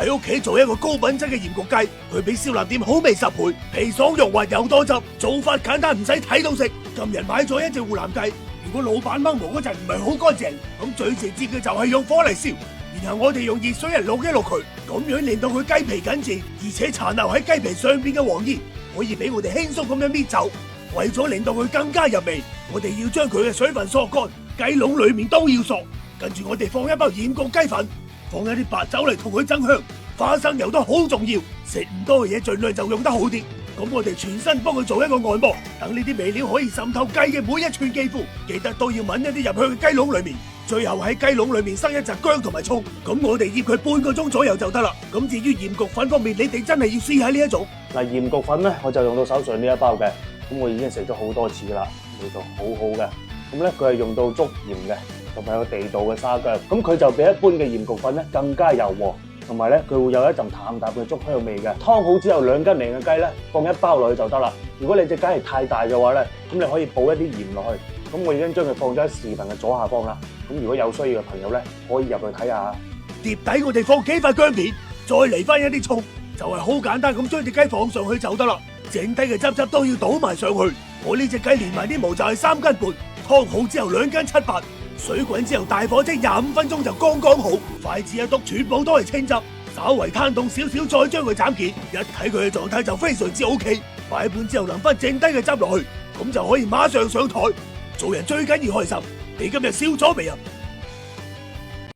喺屋企做一個高品質嘅鹽焗雞，佢比燒臘店好味10倍，皮爽肉滑又多汁，做法簡單唔使睇到食。今日買咗一隻湖南雞，如果老闆掹毛嗰陣唔係好乾淨，咁最直接嘅就係用火嚟燒，然後我哋用熱水嚟淥一淥佢，咁樣令到佢雞皮緊致，而且殘留喺雞皮上邊嘅黃煙可以俾我哋輕鬆咁樣搣走。為咗令到佢更加入味，我哋要將佢嘅水分索乾，雞籠裏面都要索。跟住我哋放一包鹽焗雞粉，放一啲白酒嚟同佢增香，花生油都好重要。食唔多嘅嘢盡量就用得好啲。咁我哋全身幫佢做一個按摩，等呢啲味料可以滲透雞嘅每一寸肌膚。記得都要搵一啲入去嘅雞籠裏面，最後喺雞籠裏面塞一紮薑同埋蔥。咁我哋醃佢半個鐘左右就得啦。咁至於鹽焗粉方面，你哋真係要試下呢一種。嗱，鹽焗粉咧，我就用到手上呢一包嘅，咁我已經食咗好多次啦，味道好好嘅。咁咧佢係用到竹鹽嘅，同埋有地道嘅沙薑，咁佢就比一般嘅鹽焗粉咧更加柔和，同埋咧佢會有一陣淡淡嘅竹香味嘅。湯好之後，2斤零嘅雞咧放一包落去就得啦。如果你隻雞係太大嘅話咧，咁你可以補一啲鹽落去。咁我已經將佢放咗喺視頻嘅左下方啦。咁如果有需要嘅朋友咧，可以入去睇下。碟底我哋放幾塊薑片，再嚟翻一啲蔥，就係好簡單咁將隻雞放上去就得啦。剩低嘅汁都要倒埋上去。我呢隻雞連埋啲毛就係3斤半，湯好之後2斤700，水滾之後大火蒸25分鐘就剛剛好。筷子一篤，全部都係清汁，稍為攤凍少少，再將佢斬件，一睇佢嘅狀態就非常之 OK。擺盤之後淋翻剩低嘅汁落去，咁就可以馬上上台。做人最緊要開心，你今日笑咗未啊？